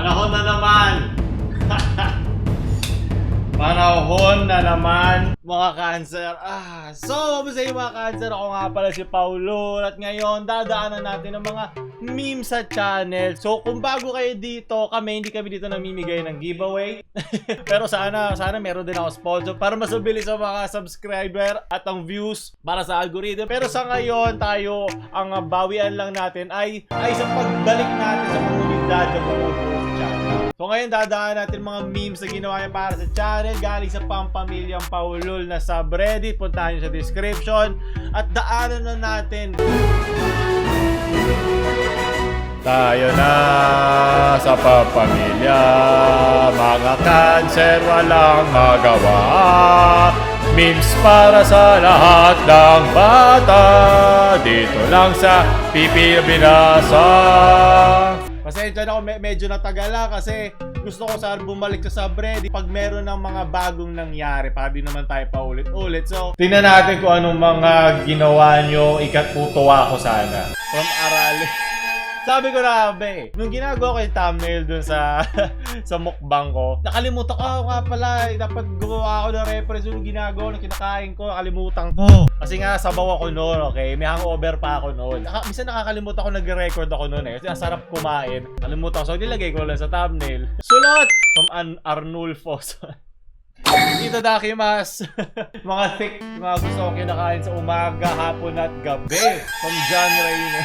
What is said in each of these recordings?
Panahon na naman! Panahon na naman, mga Cancer. So, sa mga Cancer, ako nga pala si Paulo. At ngayon, dadaanan natin ang mga memes sa channel. So, kung bago kayo dito, hindi kami dito namimigay ng giveaway. Pero sana meron din ako sponsor para mas mabilis ang mga subscriber at ang views para sa algorithm. Pero sa ngayon, tayo, ang bawian lang natin ay sa pagbalik natin sa komunidad ng mga channel. So ngayon dadaan natin mga memes na ginawa niya para sa channel galing sa Pampamilyang Paulol na subreddit. Puntahan niyo sa description at daanan na natin. Tayo na sa Pampamilya, mga Cancer walang magawa. Memes para sa lahat ng bata, dito lang sa Pipi Binasa. Pasensya na ako, medyo natagala kasi gusto ko sana bumalik sa subreddit pag meron ng mga bagong nangyari para di naman tayo paulit-ulit. So, tingnan natin kung anong mga ginawa nyo. Ikatutuwa ko sana. From Arale. Sabi ko na nung ginagawa ko yung thumbnail dun sa mukbang ko, nakalimutan ko nga pala, dapat gumawa ako ng reference yung ginagawa ng kinakain ko, nakalimutan ko. Kasi nga sabaw ako noon, okay? May hangover pa ako noon. Minsan nakakalimutan ko, nag-record ako noon eh. Kasi ang sarap kumain. Nakalimutan ko, so nilagay ko lang sa thumbnail. Sulot! From Arnulfo. Dito dakimas. Mga thick, mga gusto ko kinakain sa umaga, hapon at gabi. From John Rayner.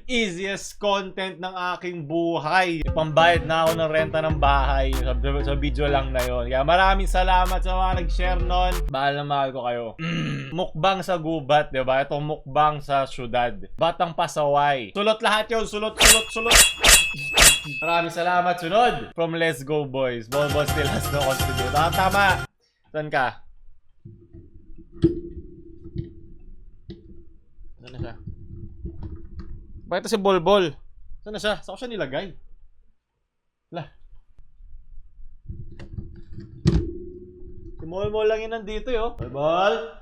Easiest content ng aking buhay. Pambayad na ako ng renta ng bahay sa video lang na yon. Kaya maraming salamat sa mga nag-share nun. Mahal na mahal ko kayo. Mukbang sa gubat, diba? Itong mukbang sa syudad. Batang pasaway. Sulot lahat yun. Sulot. Maraming salamat. Sunod. From Let's Go Boys. Bolbol still has no contribute. Tama. Saan ka? Saan na siya? Bakit si Bolbol? Saan na siya? Saan ko siya nilagay? Lah. Si Molmol lang yun nandito yo. Bolbol!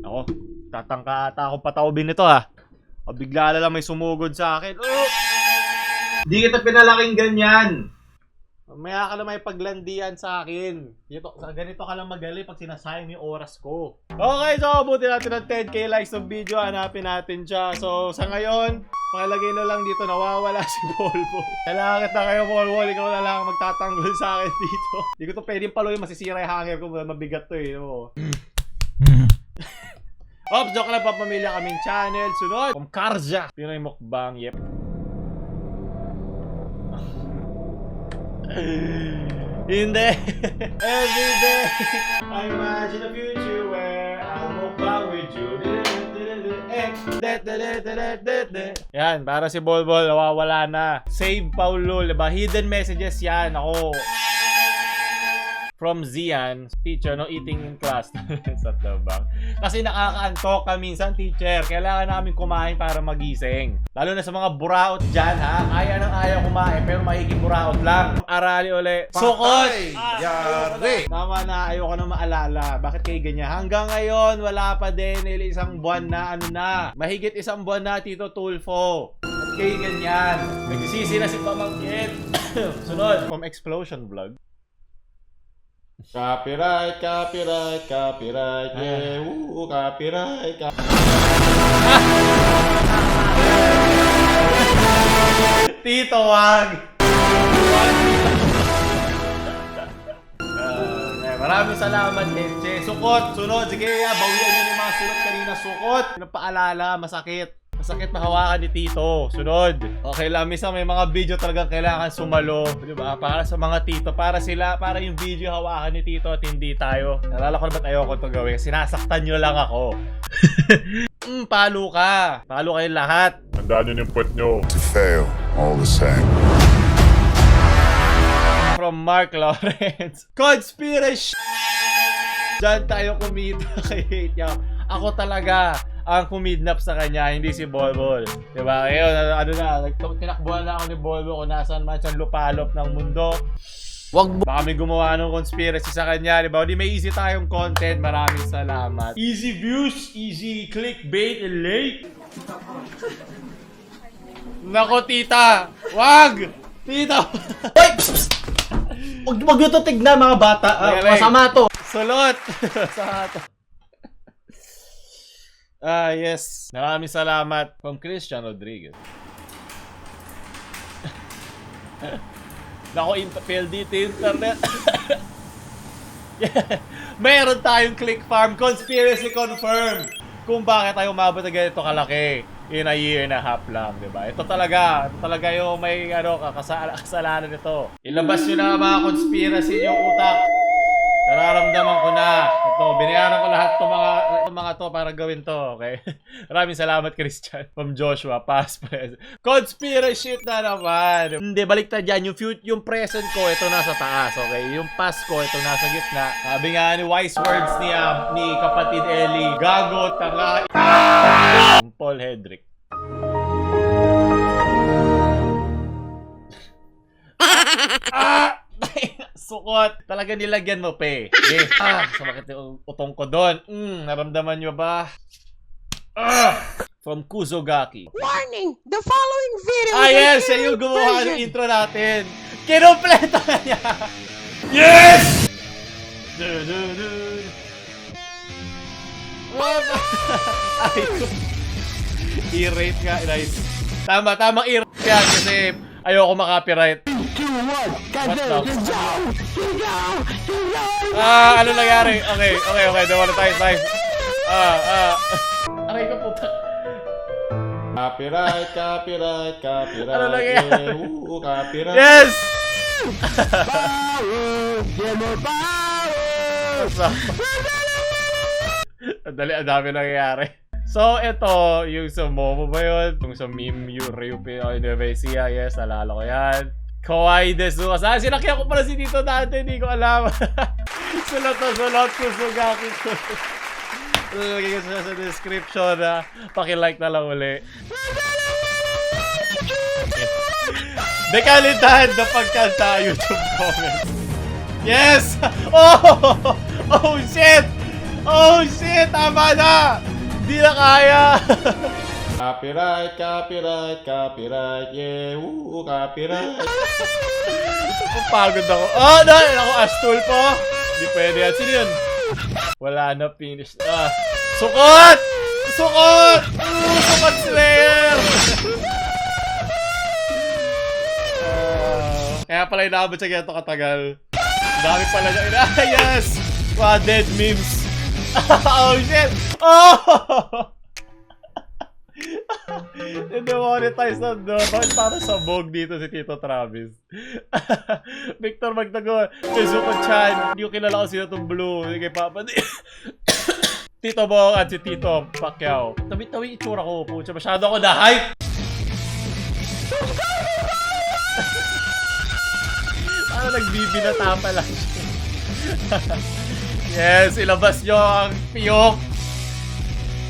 Ako, tatangka ata akong pataubin nito ha. O bigla na lang may sumugod sa akin. Di kita pinalaking ganyan. Maya ka lang may paglandian sa akin. Ganito ka lang magaling pag sinasayang yung oras ko. Okay, so abutin natin ng 10k likes ng video. Hanapin natin siya. So sa ngayon, makalagay na lang dito, nawawala si Bolbol. Kailangan kita kayo, Bolbol. Ikaw na lang magtatanggol sa akin dito. Hindi ko to pwedeng palo yung masisira yung hanger ko. Mabigat to eh. Ops, joke lang, Pampamilya kaming channel. Sunod, From Karja. Pinoy Mukbang, yep. Hindi. Every day I imagine a future where I'll mukbang with you. Yan, para si Bolbol, nawawala na. Save Paulo, diba? Hidden messages yan. Ako from Zian, teacher, no eating in class. Sa tabang. Kasi nakakaantok ka minsan, teacher. Kailangan namin kumain para magising. Lalo na sa mga buraot dyan, ha? Kaya nang ayaw kumain, pero maiging buraot lang. Arali uli. Sukot! Yari! Tama na, ayaw ko na maalala. Bakit kayo ganyan? Hanggang ngayon, wala pa din. Isang buwan na, mahigit isang buwan na, Tito Tulfo. At kayo ganyan. Nagsisisi na si Pamangkin. Sunod, from Explosion Vlog. Copyright, yeah, copyright. Tito, wag! Maraming salamat, Enche. Sukot, sunod. Sige, bawian nyo yung mga sunod kanina. Sukot. Pinapaalala, masakit. Masakit na hawakan ni Tito. Sunod. Okay lang, minsan may mga video talagang kailangan sumalo. Diba? Para sa mga Tito. Para yung video hawakan ni Tito at hindi tayo. Nalala ko na ba't ayoko ito gawin? Sinasaktan nyo lang ako. Palo ka. Palo kayo lahat. Tandaan nyo yung puwet nyo. To fail, all the same. From Mark Lawrence. Conspiracy! Diyan tayo kumita kay Hate Yam. Ako talaga ang kumidnap sa kanya, hindi si Bolbol. Diba? Ngayon, tinakbuhan na ako ni Bolbol kung nasaan man siyang lupalop ng mundo. Baka may gumawa ng conspiracy sa kanya, diba? Di may easy tayong content. Maraming salamat. Easy views, easy clickbait, and like. Nako, tita! Wag! Tito! Hoy! Huwag nyo ito tignan mga bata. Masama to. Sulot! Masama to. Yes. Maraming salamat from Christian Rodriguez. Nako, PLDT internet. Meron tayong click farm. Conspiracy confirmed. Kung bakit tayo umabot na ganito kalaki in a year and a half lang, di ba? Ito talaga yung may kasalanan nito. Ilabas nyo na mga conspiracy yung utak. Nararamdaman ko na. Ito, binayaran ko lahat itong mga to para gawin to, okay? Maraming salamat, Christian. From Joshua, past, present. Conspiracy shit na naman. Hindi, baliktad dyan. Yung present ko, ito nasa taas, okay? Yung past ko, ito nasa gitna. Sabi nga ni wise words ni kapatid Ellie. Gago, tanga. Paul Hedrick. Sukot. Talaga nilagyan mo, pe. Okay. Sumakit yung utong ko doon. Naramdaman nyo ba? From Kuzogaki. Warning! The following video Yes! Siya yung gumawa ng intro natin. Kinumpleto na niya. Yes! I-rate nga, guys. Tamang i-rate yan kasi ayoko makapiright. Ano nangyari? Okay. Nawala tayo live. Aray ko puta. Copyright. Ano nangyari? Copyright. Yes! Ang dami nangyayari. So, ito, yung sa Momo ba yun? Yung sa meme, yung Ryupi, Indonesia, yes, nalala ko yan. Kawaii desu. Sinakyan ko pala si Tito dati, hindi ko alam. Sulot Kuzogaki ko. Lagay ko sa description na pakilike na lang uli. Dekalidad na pagkanta YouTube comments. Yes! Oh shit! Tama na! Hindi na kaya! Copyright, yeah, copyright. Ang pagod ako. Dahil ako Astul po. Hindi pwede yan. Sino yun? Wala na, finish. Sukot! Sukot Slayer! Kaya pala inaabot siya ganito katagal. Dami pala niya. Yes! Mga dead memes. Oh, shit! Demonetize na doon. Bakit para sabog dito si Tito Travis? Victor Magtagon, Mizuko Chan, hindi ko kilala ko sino itong blue. Hindi kay Papa. Tito Bong at si Tito Pacquiao. Tabi-tabi itsura ko. Pucha, masyado ako na-hype. Parang nagbibinata pala. Yes, ilabas nyo ang piyok.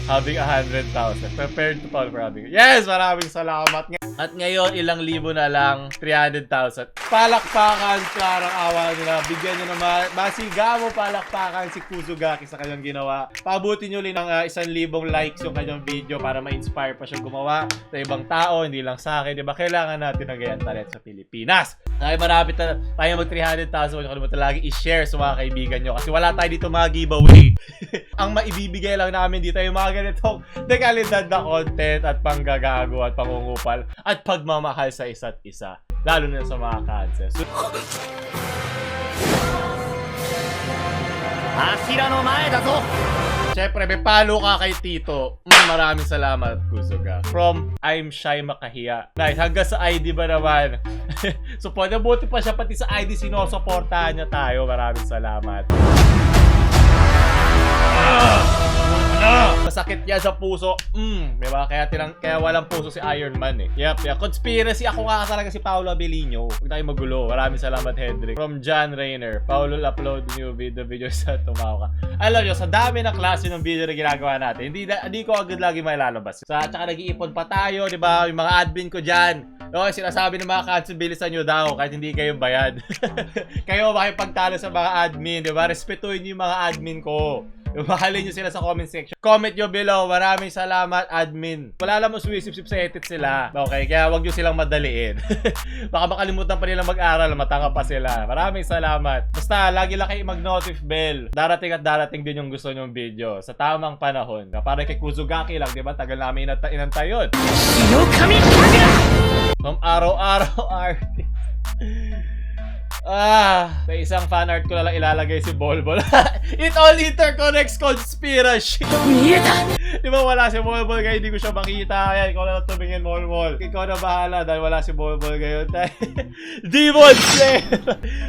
Having 100,000. Prepared to fall for having. Yes! Maraming salamat. At ngayon, ilang libo na lang. 300,000. Palakpakan, parang awa nila. Bigyan nyo naman. Masiga mo palakpakan si Kuzogaki sa kanyang ginawa. Pabutin nyo rin ng 1,000 likes yung kanyang video para ma-inspire pa siya gumawa sa ibang tao, hindi lang sa akin. Diba? Kailangan natin ng ganyan talent sa Pilipinas. Dahil marapit na tayo mag 300,000. Huwag nyo kalimutan lagi i-share sa mga kaibigan nyo. Kasi wala tayo dito mga giveaway. Ang maibibigay lang namin dito yung mga ganitong dekalidad na content at panggagago at pangungupal at pagmamahal sa isa't isa, lalo na sa mga cancers. Siyempre, may palo ka kay Tito. Maraming salamat, Kuzuga. From I'm Shy Makahiya. Nice. Hanggang sa ID ba naman? So, buti pa siya pati sa ID sinusuportahan niya tayo. Maraming salamat. Masakit yan sa puso. Diba? Kaya walang puso si Iron Man eh. Yep. Conspiracy. Ako nga talaga si Paolo Abilino. Huwag tayo magulo. Maraming salamat, Hedrick. From John Rayner. Paolo, upload new video sa tumawa ka. Alam nyo, sa dami ng klase ng video na ginagawa natin, hindi ko agad lagi may lalabas. Tsaka nag-iipon pa tayo, diba? Yung mga admin ko dyan. Okay, sinasabi ng mga cancel, bilisan nyo daw kahit hindi kayo bayad. Kayo makipagtalo sa mga admin, diba? Respetuhin nyo yung mga admin ko. Mahalin nyo sila sa comment section. Comment nyo below. Maraming salamat, admin. Wala lang mo suwisip-sip sa edit sila. Okay, kaya wag nyo silang madaliin. Baka makalimutan pa nila mag-aral, matanga pa sila. Maraming salamat. Basta, lagi lang kayo mag-notif bell. Darating at darating din yung gusto nyong video. Sa tamang panahon. Para kay Kuzugaki lang, di ba? Tagal namin inantay yun. From araw-araw arte. Sa isang fan art ko na lang ilalagay si Bolbol. It all interconnects conspiracy. Di ba wala si Bolbol kaya hindi ko siya makita. Ayan, ikaw na lang tumingin, Bolbol. Ikaw na bahala dahil wala si Bolbol ngayon. Demon Slayer!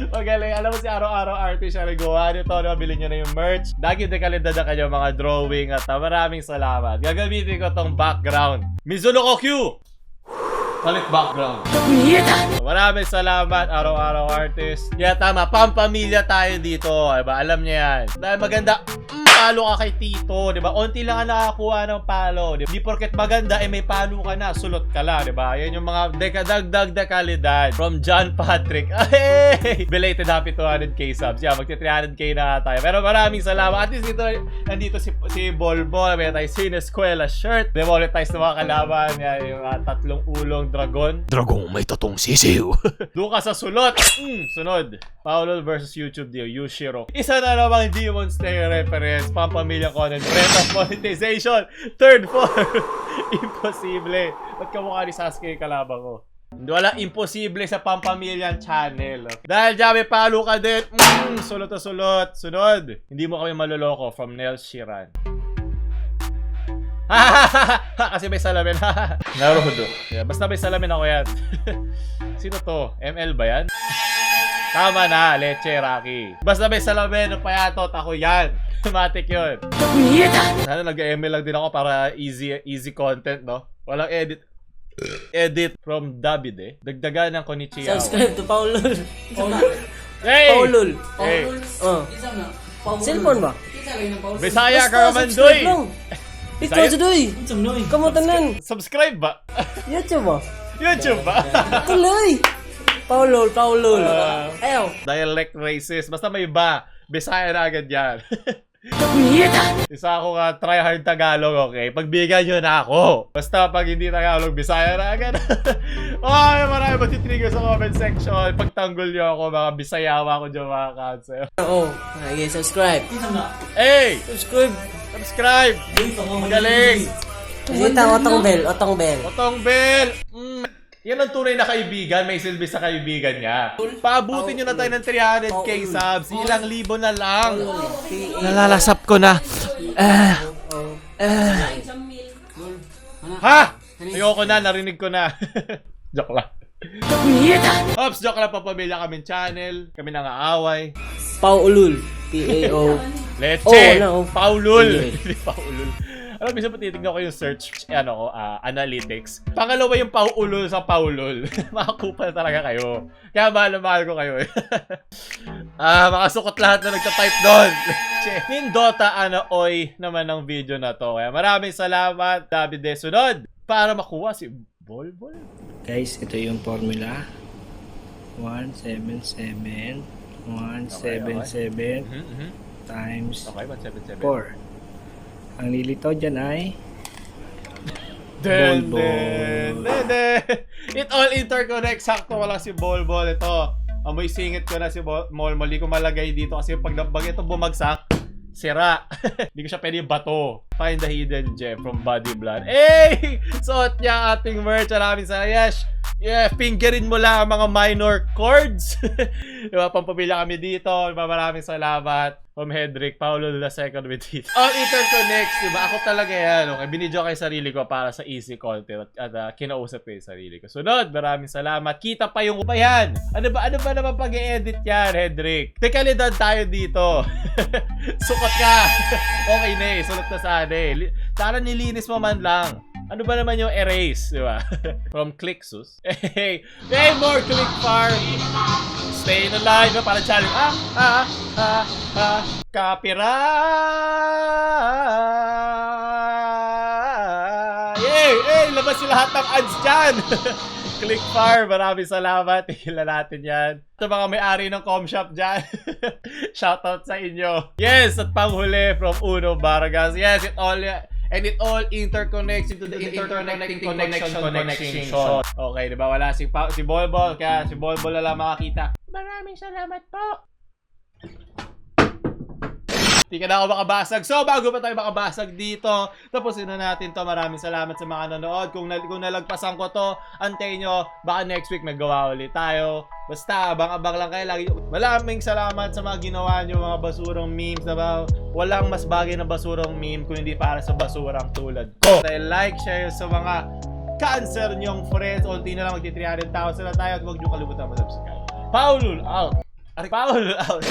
Magaling. Alam mo si araw-araw artist siya nagawa nito. Nabili nyo na yung merch. Dagi dekalidad na kanyang mga drawing at maraming salamat. Gagamitin ko tong background. Mizuno ko Q! Palit background. Maraming salamat, araw-araw artist. Yeah, tama. Pampamilya tayo dito. Diba? Alam niya yan. Dahil maganda, palo ka kay Tito. Diba? Unti lang ang nakakuha ng palo. Diba? Di porket maganda, may palo ka na. Sulot ka lang. Diba? Yan yung mga dagdag dekalidad. From John Patrick. Hey! Belated happy 200k subs. Yeah, magti-300k na tayo. Pero maraming salamat. At least dito, nandito si Bolbol. May tayo Sinescuela shirt. Demonetize na mga kalaban. Yan, yung tatlong ulong dragon. Dragong may tatong sisiw. Doon ka sa sulot. Sunod. Paolo versus YouTube Dio. Yushiro. Isa na namang Demon Slayer reference. Pampamilya content. Rate of monetization. Third form. Imposible. Ba't kamukha ni Sasuke yung kalabang ko? Wala imposible sa Pampamilyang channel. Dahil dyan may palo ka din. Sulot na sulot. Sunod. Hindi mo kami maloloko. From Nels Shiran. Kasi may salamin. Naruto. Yeah, basta may salamin ako yan. Sino to? ML ba yan? Tama na, Leche Rocky. Basta may salamin, payatot, ako yan. Matik yun. Sana nag-ML lang din ako para easy content, no? Walang edit from David, Dagdagan ng Konichiwa. Subscribe to Paulol. Hey! Paulol. Hey! Cellphone ba? Bisaya ka naman, Doy! Ikaw sa Doy! Kamutanan! Subscribe ba? YouTube ba? YouTube ba? Tuloy! Paulol. Ayaw. Dialect racist. Basta may ba. Bisaya na agad yan. Isa ako nga tryhard Tagalog, okay? Pagbigyan nyo na ako. Basta pag hindi Tagalog, Bisaya na agad. Ay, marami matitrigger sa comment section. Pagtanggol nyo ako, mga Bisayawa ko dyan mga cancel. Oo. Okay, subscribe. Hey! Subscribe! Galing! Kita, otong bell. Otong Bell! Yan ang tunay na kaibigan, may silbi sa kaibigan niya. Paabutin nyo na tayo ng 300k subs. Ilang libo na lang. Nalalasap ko na. Ha? Ayoko na, narinig ko na. Joke lang. Ops, joke lang, papamilya kami channel. Kami nang-aaway. Paulol. P-A-O. Leche! Oh, no. Paulul! Hindi Paulul. Alam, bisa pa titignan ko yung search, analytics. Pangalawa yung Paulul sa Paulul. Makakupal talaga kayo. Kaya mahal ko kayo. Makasukot lahat na nagtatype doon. Yung Dota oy naman ng video na to. Kaya maraming salamat, David de Sunod. Para makuha si Bolbol. Guys, ito yung formula. 177 times Okay, 177. 4. Ang lilitaw dyan ay Bolbol. It all interconnects. Sakto wala si Bolbol. Ito, amoy singit ko na si Molmol. Hindi ko malagay dito kasi pag ito bumagsak, sira. Hindi ko siya pwede bato. Find the hidden gem from Body Blood. Hey! Suot niya ating merch. Maraming sa yes. Yeah, fingerin mo lang ang mga minor chords. Diba, pampabila kami dito. Diba, maraming salamat. From Hedrick, Paulo II with it. All interconnects, diba? Ako talaga yan. Okay, binidyo kay sarili ko para sa easy content at kinausap ko yung sarili ko. Sunod, maraming salamat. Kita pa yung pa yan. Ano ba naman pag-i-edit yan, Hedrick? Dekalidad tayo dito. Sukot ka. Okay na Sulot na sana Sana nilinis mo man lang. Ano ba naman yung erase, di ba? From Clicksus. Hey, more Click Farm. Stay alive. Para challenge. Copyright. Hey, labas yung lahat ng ads dyan. Click Farm, maraming salamat. Tigilan natin yan. Sa mga may-ari ng com shop dyan. Shoutout sa inyo. Yes, at panghuli from Uno Vargas. Yes, it all interconnects into the interconnecting connection. Okay, di ba? Wala si Bolbol, kaya si Bolbol na lang makakita. Maraming salamat po. Hindi ka na ako makabasag. So, bago pa tayo makabasag dito, tapusin na natin to. Maraming salamat sa mga nanonood. Kung nalagpasan ko to, antayin nyo, baka next week may gawa ulit tayo. Basta, abang-abang lang kayo. Lagi. Maraming salamat sa mga ginawa nyo, mga basurang memes. Diba? Walang mas bagay na basurang meme kung hindi para sa basurang tulad ko. Like, share sa mga cancer nyong friends. Unti na lang magti-300,000 na tayo. At huwag nyo kalimutan mag-subscribe. Paulul out! Paulul out!